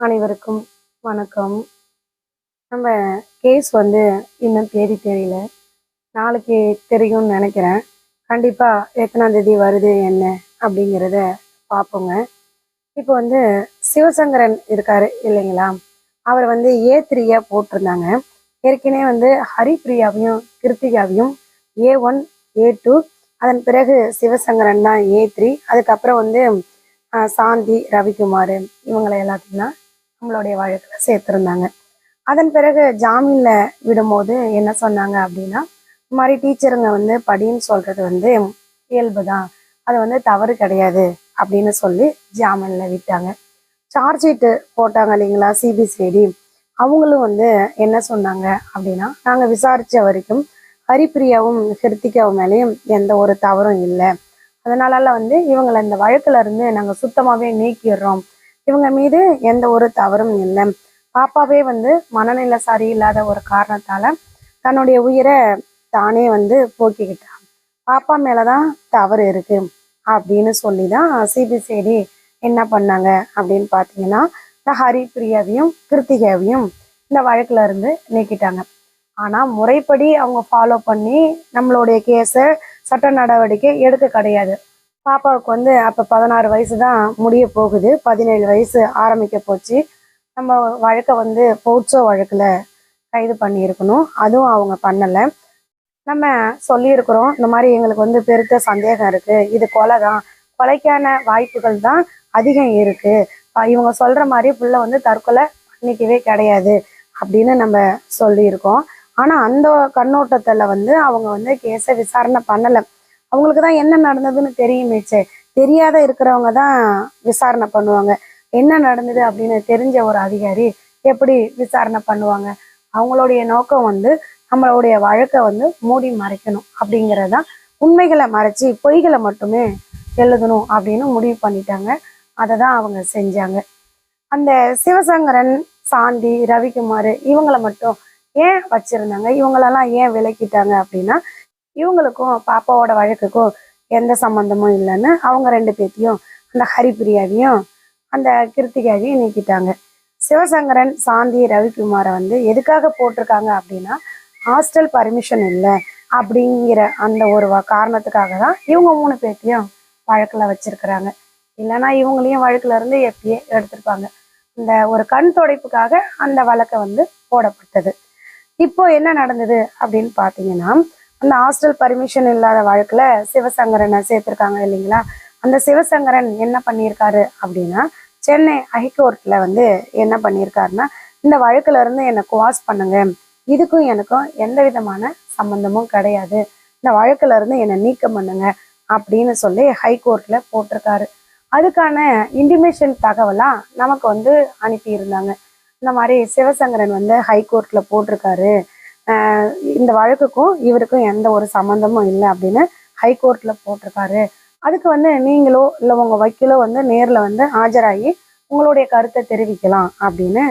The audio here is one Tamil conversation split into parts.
அனைவருக்கும் வணக்கம். நம்ம கேஸ் இன்னும் தேதி தெரியல. நாளைக்கு தெரியும்னு நினைக்கிறேன். கண்டிப்பா எத்தனாம் தேதி வருது என்ன அப்படிங்கிறத பார்ப்போங்க. இப்போ சிவசங்கரன் இருக்காரு இல்லைங்களா? அவர் A3 போட்டிருந்தாங்க. ஏற்கனவே ஹரிப்பிரியாவையும் கிருத்திகாவையும் A1 A2, அதன் பிறகு சிவசங்கரன் தான் A3. அதுக்கப்புறம் சாந்தி ரவிக்குமார் இவங்களை எல்லாத்தையும் தான் நம்மளுடைய வழக்கில் சேர்த்துருந்தாங்க. அதன் பிறகு ஜாமீன்ல விடும்போது என்ன சொன்னாங்க அப்படின்னா, இந்த மாதிரி டீச்சருங்க படின்னு சொல்றது இயல்பு தான், அது தவறு கிடையாது அப்படின்னு சொல்லி ஜாமீன்ல விட்டாங்க. சார்ஜ் ஷீட்டு போட்டாங்க இல்லைங்களா சிபிசிஐடி, அவங்களும் என்ன சொன்னாங்க அப்படின்னா, நாங்கள் விசாரிச்ச வரைக்கும் ஹரிப்பிரியாவும் கிருத்திகாவும் மேலேயும் எந்த ஒரு தவறும் இல்லை, அதனால இவங்களை இந்த வழக்குல இருந்து நாங்கள் சுத்தமாகவே நீக்கிடுறோம், இவங்க மீது எந்த ஒரு தவறும் இல்லை, பாப்பாவே மனநிலை சரியில்லாத ஒரு காரணத்தால தன்னுடைய உயிரை தானே போக்கிக்கிட்டான், பாப்பா மேலதான் தவறு இருக்கு அப்படின்னு சொல்லிதான் சிபிசிஐடி என்ன பண்ணாங்க அப்படின்னு பாத்தீங்கன்னா, இந்த ஹரிப்பிரியாவையும் கிருத்திகாவையும் இந்த வழக்குல இருந்து நீக்கிட்டாங்க. ஆனா முறைப்படி அவங்க ஃபாலோ பண்ணி நம்மளுடைய கேஸை சட்ட நடவடிக்கை எடுக்க கிடையாது. பாப்பாவுக்கு அப்ப 16 வயசு தான் முடிய போகுது, 17 வயசு ஆரம்பிக்க போச்சு. நம்ம வழக்கை போக்சோ வழக்குல கைது பண்ணியிருக்கணும், அதுவும் அவங்க பண்ணலை. நம்ம சொல்லியிருக்கிறோம் இந்த மாதிரி எங்களுக்கு பெருத்த சந்தேகம் இருக்கு, இது கொலை தான், கொலைக்கான வாய்ப்புகள் தான் அதிகம் இருக்கு, இவங்க சொல்ற மாதிரி புள்ள தற்கொலை பண்ணிக்கவே கிடையாது அப்படின்னு நம்ம சொல்லியிருக்கோம். ஆனா அந்த கண்ணோட்டத்துல அவங்க கேஸை விசாரணை பண்ணலை. அவங்களுக்கு தான் என்ன நடந்ததுன்னு தெரியுமேச்சே, தெரியாத இருக்கிறவங்க தான் விசாரணை பண்ணுவாங்க. என்ன நடந்தது அப்படின்னு தெரிஞ்ச ஒரு அதிகாரி எப்படி விசாரணை பண்ணுவாங்க? அவங்களுடைய நோக்கம் நம்மளுடைய வழக்கை மூடி மறைக்கணும் அப்படிங்கிறதான், உண்மைகளை மறைச்சி பொய்களை மட்டுமே எழுதணும் அப்படின்னு முடிவு பண்ணிட்டாங்க. அதை தான் அவங்க செஞ்சாங்க. அந்த சிவசங்கரன், சாந்தி, ரவிக்குமார் இவங்களை மட்டும் ஏன் வச்சிருந்தாங்க, இவங்களெல்லாம் ஏன் விலக்கிட்டாங்க அப்படின்னா, இவங்களுக்கும் பாப்பாவோட வழக்குக்கும் எந்த சம்மந்தமும் இல்லைன்னு அவங்க 2 பேத்தையும், அந்த ஹரிப்பிரியாவையும் அந்த கிருத்திகாவையும் நீக்கிட்டாங்க. சிவசங்கரன், சாந்தி, ரவிக்குமாரை எதுக்காக போட்டிருக்காங்க அப்படின்னா, ஹாஸ்டல் பர்மிஷன் இல்லை அப்படிங்கிற அந்த ஒரு காரணத்துக்காக தான் இவங்க 3 பேத்தையும் வழக்கில் வச்சிருக்கிறாங்க. இல்லைன்னா இவங்களையும் வழக்குல இருந்து எப்பயே எடுத்திருப்பாங்க. இந்த ஒரு கண் துடைப்புக்காக அந்த வழக்கை போடப்பட்டது. இப்போ என்ன நடந்தது அப்படின்னு பார்த்தீங்கன்னா, அந்த ஹாஸ்டல் பர்மிஷன் இல்லாத வழக்குல சிவசங்கரனை சேர்த்திருக்காங்க இல்லைங்களா? அந்த சிவசங்கரன் என்ன பண்ணியிருக்காரு அப்படின்னா, சென்னை ஹைகோர்ட்ல என்ன பண்ணியிருக்காருன்னா, இந்த வழக்குல இருந்து என்னை குவாஸ் பண்ணுங்க, இதுக்கும் எனக்கும் எந்த விதமான சம்பந்தமும் கிடையாது, இந்த வழக்குல இருந்து என்னை நீக்கம் பண்ணுங்க அப்படின்னு சொல்லி ஹைகோர்ட்ல போட்டிருக்காரு. அதுக்கான இன்டிமேஷன் தகவலா நமக்கு அனுப்பியிருந்தாங்க. இந்த மாதிரி சிவசங்கரன் ஹைகோர்ட்ல போட்டிருக்காரு, இந்த வழக்குக்கும் இவருக்கும் எந்த ஒரு சம்மந்தமும் இல்லை அப்படின்னு ஹைகோர்ட்ல போட்டிருக்காரு, அதுக்கு நீங்களோ இல்லை உங்க வக்கீலோ நேர்ல ஆஜராகி உங்களுடைய கருத்தை தெரிவிக்கலாம் அப்படின்னு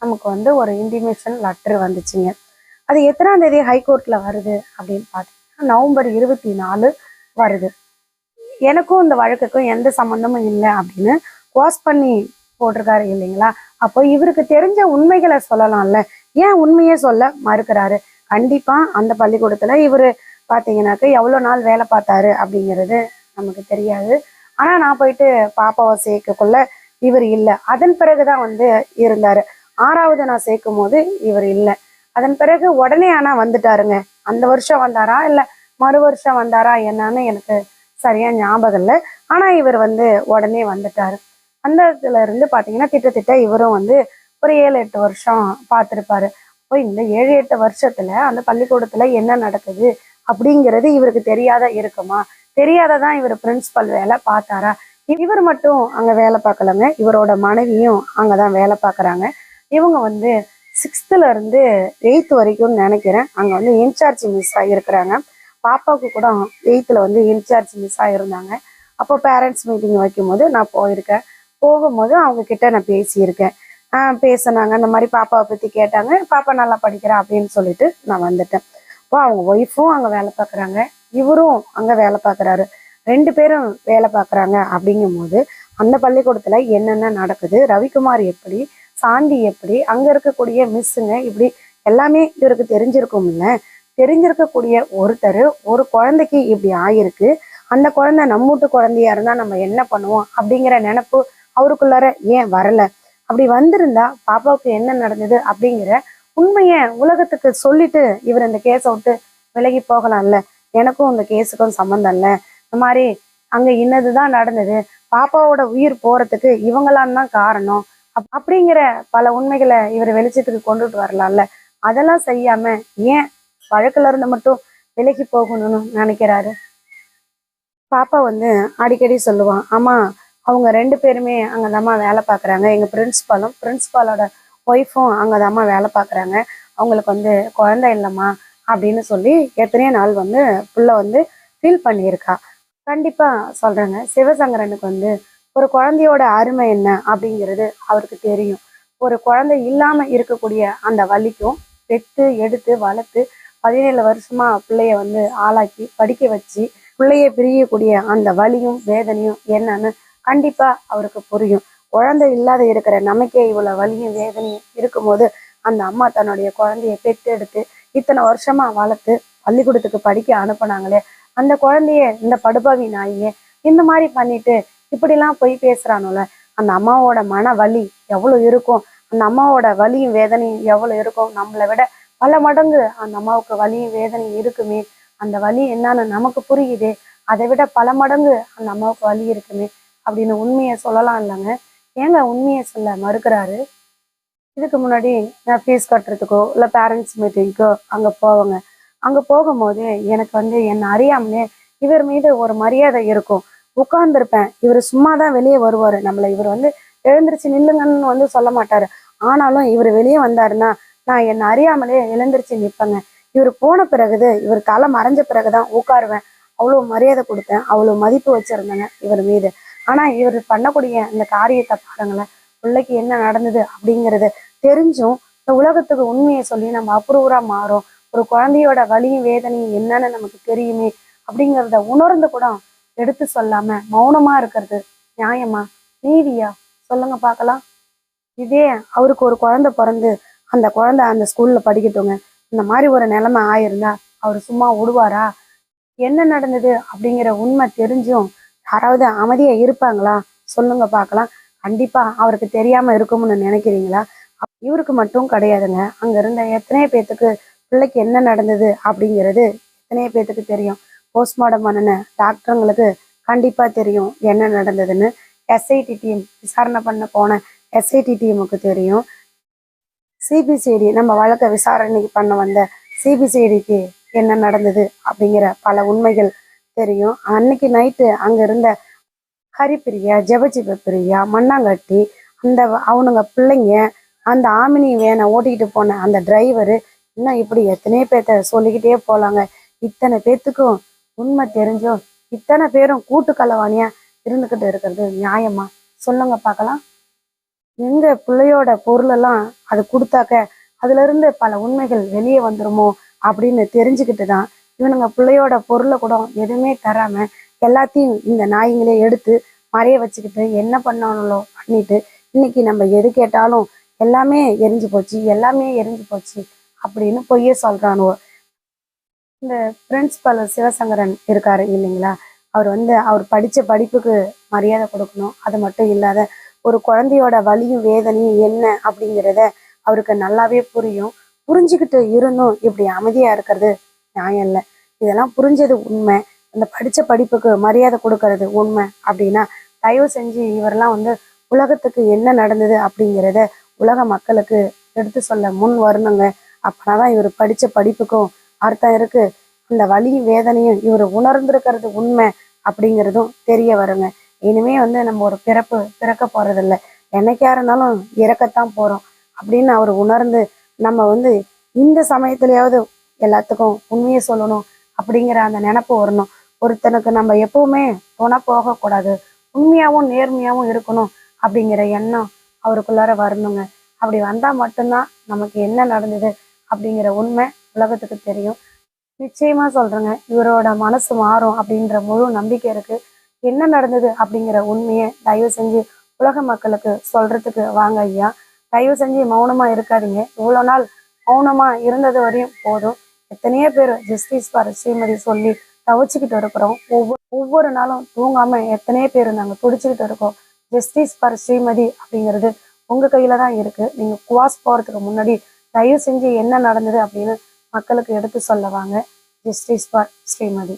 நமக்கு ஒரு இன்டிமேஷன் லெட்டர் வந்துச்சுங்க. அது எத்தனாம் தேதி ஹைகோர்ட்ல வருது அப்படின்னு பார்த்தீங்கன்னா, நவம்பர் 24 வருது. எனக்கும் இந்த வழக்குக்கும் எந்த சம்மந்தமும் இல்லை அப்படின்னு வாஸ் பண்ணி போட்டிருக்காரு இல்லைங்களா? அப்போ இவருக்கு தெரிஞ்ச உண்மைகளை சொல்லலாம்ல, ஏன் உண்மையே சொல்ல மறுக்கிறாரு? கண்டிப்பா அந்த பள்ளிக்கூடத்துல இவரு பாத்தீங்கன்னாக்க எவ்வளவு நாள் வேலை பார்த்தாரு அப்படிங்கிறது நமக்கு தெரியாது. ஆனா நான் போயிட்டு பாப்பாவை சேர்க்கக்குள்ள இவர் இல்லை, அதன் பிறகுதான் இருந்தாரு. 6வது நான் சேர்க்கும் போது இவர் இல்லை, அதன் பிறகு உடனே ஆனா வந்துட்டாருங்க. அந்த வருஷம் வந்தாரா இல்ல மறு வருஷம் வந்தாரா என்னன்னு எனக்கு சரியா ஞாபகம் இல்லை. ஆனா இவர் உடனே வந்துட்டாரு. அந்த இதுல இருந்து பாத்தீங்கன்னா கிட்டத்தட்ட இவரும் ஒரு 7-8 வருஷம் பார்த்திருப்பாரு. இப்போ இந்த 7-8 வருஷத்துல அந்த பள்ளிக்கூடத்துல என்ன நடக்குது அப்படிங்கிறது இவருக்கு தெரியாத இருக்குமா? தெரியாததான் இவர் பிரின்சிபல் வேலை பார்த்தாரா? இவர் மட்டும் அங்க வேலை பார்க்கலங்க, இவரோட மனைவியும் அங்கதான் வேலை பார்க்கறாங்க. இவங்க 6th இருந்து 8th வரைக்கும் நினைக்கிறேன் அங்க இன்சார்ஜ் மிஸ் ஆகியிருக்கிறாங்க. பாப்பாவுக்கு கூட 8th இன்சார்ஜ் மிஸ் ஆகியிருந்தாங்க. அப்போ பேரண்ட்ஸ் மீட்டிங் வைக்கும்போது நான் போயிருக்கேன். போகும்போது அவங்க கிட்ட நான் பேசியிருக்கேன். பேசினாங்க, இந்த மாதிரி பாப்பாவை பத்தி கேட்டாங்க, பாப்பா நல்லா படிக்கிறா அப்படின்னு சொல்லிட்டு நான் வந்துட்டேன். இப்போ அவங்க ஒய்ஃபும் அங்க வேலை பார்க்குறாங்க, இவரும் அங்க வேலை பார்க்குறாரு, 2 பேரும் வேலை பார்க்குறாங்க. அப்படிங்கும் போது அந்த பள்ளிக்கூடத்துல என்னென்ன நடக்குது, ரவிக்குமார் எப்படி சாந்தி எப்படி, அங்க இருக்கக்கூடிய மிஸ்ஸுங்க இப்படி எல்லாமே இவருக்கு தெரிஞ்சிருக்கும் இல்ல. தெரிஞ்சிருக்கக்கூடிய ஒருத்தர் ஒரு குழந்தைக்கு இப்படி ஆயிருக்கு, அந்த குழந்தை நம்ம வீட்டு குழந்தையா இருந்தா நம்ம என்ன பண்ணுவோம் அப்படிங்கிற நினைப்பு அவருக்குள்ளார ஏன் வரல? அப்படி வந்திருந்தா பாப்பாவுக்கு என்ன நடந்தது அப்படிங்கிற உண்மைய உலகத்துக்கு சொல்லிட்டு இவர் இந்த கேஸை விட்டு விலகி போகலாம்ல. எனக்கும் இந்த கேஸுக்கும் சம்மந்தம் இல்லை, இந்த மாதிரி அங்க இன்னதுதான் நடந்தது, பாப்பாவோட உயிர் போறதுக்கு இவங்களாம் தான் காரணம் அப்படிங்கிற பல உண்மைகளை இவர் வெளிச்சத்துக்கு கொண்டுட்டு வரலாம்ல. அதெல்லாம் செய்யாம ஏன் வழக்குல இருந்து மட்டும் விலகி போகணும்னு நினைக்கிறாரு? பாப்பா வந்து அடிக்கடி சொல்லுவான், ஆமா அவங்க 2 பேருமே அங்கதாம்மா வேலை பார்க்குறாங்க, எங்க பிரின்சிபாலோட ஒய்ஃபும் அங்கதாம்மா வேலை பார்க்குறாங்க, அவங்களுக்கு வந்து குழந்தை இல்லைம்மா அப்படின்னு சொல்லி எத்தனையோ நாள் வந்து புள்ள வந்து ஃபீல் பண்ணியிருக்கா. கண்டிப்பா சொல்றேங்க, சிவசங்கரனுக்கு வந்து ஒரு குழந்தையோட அருமை என்ன அப்படிங்கிறது அவருக்கு தெரியும். ஒரு குழந்தை இல்லாம இருக்கக்கூடிய அந்த வலிக்கும், பெத்து எடுத்து வளர்த்து 17 வருஷமா பிள்ளைய வந்து ஆளாக்கி படிக்க வச்சு பிள்ளைய பிரியக்கூடிய அந்த வலியும் வேதனையும் என்னன்னு கண்டிப்பா அவருக்கு புரியும். குழந்தை இல்லாத இருக்கிற நமக்கே இவ்வளவு வலியும் வேதனையும் இருக்கும்போது அந்த அம்மா தன்னுடைய குழந்தைய பெத்து எடுத்து இத்தனை வருஷமா வளர்த்து பள்ளிக்கூடத்துக்கு படிக்க அனுப்புனாங்களே, அந்த குழந்தைய இந்த படுபாவி நாயே இந்த மாதிரி பண்ணிட்டு இப்படிலாம் போய் பேசுறானுல, அந்த அம்மாவோட மன வலி எவ்வளவு இருக்கும், அந்த அம்மாவோட வலியும் வேதனையும் எவ்வளவு இருக்கும், நம்மளை விட பல மடங்கு அந்த அம்மாவுக்கு வலியும் வேதனையும் இருக்குமே, அந்த வலி என்னன்னு நமக்கு புரியுதே, அதை விட பல மடங்கு அந்த அம்மாவுக்கு வலி இருக்குமே அப்படின்னு உண்மையை சொல்லலாம் இல்லைங்க. ஏங்க உண்மையை சொல்ல மறுக்கிறாரு? இதுக்கு முன்னாடி நான் ஃபீஸ் கட்டுறதுக்கோ இல்லை பேரண்ட்ஸ் மீட்டிங்க்கோ அங்கே போவேங்க. அங்கே போகும்போது எனக்கு வந்து என்னை அறியாமலே இவர் மீது ஒரு மரியாதை இருக்கும். உட்கார்ந்துருப்பேன், இவர் சும்மா தான் வெளியே வருவார், நம்மளை இவர் வந்து எழுந்திரிச்சு நில்லுங்கன்னு வந்து சொல்ல மாட்டாரு. ஆனாலும் இவர் வெளியே வந்தாருன்னா நான் என்னை அறியாமலே எழுந்திரிச்சு நிற்பேங்க. இவர் போன பிறகுது, இவர் தலை மறைஞ்ச பிறகுதான் உட்காருவேன். அவ்வளோ மரியாதை கொடுத்தேன், அவ்வளோ மதிப்பு வச்சிருந்தேங்க இவர் மீது. ஆனா இவர் பண்ணக்கூடிய இந்த காரியத்தை பாருங்களேன், பிள்ளைக்கு என்ன நடந்தது அப்படிங்கிறது தெரிஞ்சும் இந்த உலகத்துக்கு உண்மையை சொல்லி நம்ம அப்ரூவரா மாறும். ஒரு குழந்தையோட வலியும் வேதனையும் என்னன்னு நமக்கு தெரியுமே அப்படிங்கிறத உணர்ந்து கூட எடுத்து சொல்லாம மௌனமா இருக்கிறது நியாயமா, நீதியா? சொல்லுங்க பார்க்கலாம். இதே அவருக்கு ஒரு குழந்தை பிறந்து அந்த குழந்தை அந்த ஸ்கூல்ல படிக்கட்டுங்க, இந்த மாதிரி ஒரு நிலைமை ஆயிருந்தா அவர் சும்மா விடுவாரா? என்ன நடந்தது அப்படிங்கிற உண்மை தெரிஞ்சும் யாராவது அமைதியா இருப்பாங்களா? சொல்லுங்க பார்க்கலாம். கண்டிப்பா அவருக்கு தெரியாம இருக்கும்னு நினைக்கிறீங்களா? இவருக்கு மட்டும் கிடையாதுங்க, அங்க இருந்த எத்தனையோ பேத்துக்கு பிள்ளைக்கு என்ன நடந்தது அப்படிங்கிறது எத்தனையோ பேத்துக்கு தெரியும். போஸ்ட்மார்டம் பண்ணின டாக்டருங்களுக்கு கண்டிப்பா தெரியும் என்ன நடந்ததுன்னு. எஸ்ஐடி டீம் விசாரணை பண்ண போன எஸ்ஐடி டீமுக்கு தெரியும். சிபிசிஐடி நம்ம வழக்கை விசாரணைக்கு பண்ண வந்த சிபிசிஐடிக்கு என்ன நடந்தது அப்படிங்கிற பல உண்மைகள் தெரியும். அன்னைக்கு நைட்டு அங்க இருந்த ஹரிப்பிரியா, ஜெபஜிப பிரியா, மண்ணாங்கட்டி, அந்த அவனுங்க பிள்ளைங்க, அந்த ஆமினி வேனை ஓட்டிக்கிட்டு போன அந்த டிரைவரு, இன்னும் இப்படி எத்தனையோ பேர்த்த சொல்லிக்கிட்டே போலாங்க. இத்தனை பேத்துக்கும் உண்மை தெரிஞ்சும் இத்தனை பேரும் கூட்டு கலவாணியா இருந்துகிட்டு இருக்கிறது நியாயமா? சொல்லுங்க பார்க்கலாம். எங்க பிள்ளையோட பொருளெல்லாம் அது கொடுத்தாக்க அதுல இருந்து பல உண்மைகள் வெளியே வந்துருமோ அப்படின்னு தெரிஞ்சுக்கிட்டு தான் இவனுங்க பிள்ளையோட பொருளை கூட எதுவுமே தராம எல்லாத்தையும் இந்த நாய்ங்களே எடுத்து மறைய வச்சுக்கிட்டு என்ன பண்ணாங்களோ பண்ணிட்டு இன்னைக்கு நம்ம எது கேட்டாலும் எல்லாமே எரிஞ்சு போச்சு, எல்லாமே எரிஞ்சு போச்சு அப்படின்னு பொய்யே சொல்றானுவோ. இந்த பிரின்சிபல் சிவசங்கரன் இருக்காரு இல்லைங்களா, அவர் வந்து அவர் படிச்ச படிப்புக்கு மரியாதை கொடுக்கணும். அது மட்டும் இல்லாத ஒரு குழந்தையோட வலியும் வேதனையும் என்ன அப்படிங்கிறத அவருக்கு நல்லாவே புரியும். புரிஞ்சுக்கிட்டு இருந்தும் இப்படி அமைதியா இருக்கிறது நியாயம் இல்லை. இதெல்லாம் புரிஞ்சது உண்மை, அந்த படிச்ச படிப்புக்கு மரியாதை கொடுக்கறது உண்மை அப்படின்னா தயவு செஞ்சு இவரெல்லாம் வந்து உலகத்துக்கு என்ன நடந்தது அப்படிங்கிறத உலக மக்களுக்கு எடுத்து சொல்ல முன் வரணுங்க. அப்பனாதான் இவர் படிச்ச படிப்புக்கும் அர்த்தம் இருக்கு, அந்த வலியும் வேதனையும் இவர் உணர்ந்திருக்கிறது உண்மை அப்படிங்கிறதும் தெரிய வருங்க. இனிமே வந்து நம்ம ஒரு பிறக்க போறதில்லை, என்னைக்கா இருந்தாலும் இறக்கத்தான் போறோம் அப்படின்னு அவர் உணர்ந்து நம்ம வந்து இந்த சமயத்திலேயாவது எல்லாத்துக்கும் உண்மையை சொல்லணும் அப்படிங்கிற அந்த நினப்பு வரணும். ஒருத்தனுக்கு நம்ம எப்பவுமே துணை போகக்கூடாது, உண்மையாவும் நேர்மையாவும் இருக்கணும் அப்படிங்கிற எண்ணம் அவருக்குள்ளார வரணுங்க. அப்படி வந்தா மட்டும்தான் நமக்கு என்ன நடந்தது அப்படிங்கிற உண்மை உலகத்துக்கு தெரியும். நிச்சயமா சொல்றேங்க, இவரோட மனசு மாறும் அப்படின்ற முழு நம்பிக்கை இருக்கு. என்ன நடந்தது அப்படிங்கிற உண்மையை தயவு செஞ்சு உலக மக்களுக்கு சொல்றதுக்கு வாங்க ஐயா. தயவு செஞ்சு மௌனமா இருக்காதீங்க. இவ்வளோ நாள் மௌனமா இருந்தது வரையும் போதும். எத்தனையோ பேர் ஜஸ்டிஸ் ஃபார் ஸ்ரீமதி சொல்லி தவிச்சுக்கிட்டு இருக்கிறோம். ஒவ்வொரு நாளும் தூங்காம எத்தனையோ பேர் நாங்கள் துடிச்சுக்கிட்டு இருக்கோம். ஜஸ்டிஸ் ஃபார் ஸ்ரீமதி அப்படிங்கிறது உங்க கையில தான் இருக்கு. நீங்க குவாஸ் போறதுக்கு முன்னாடி தயவு செஞ்சு என்ன நடந்தது அப்படின்னு மக்களுக்கு எடுத்து சொல்ல வாங்க. Justice for Srimathi.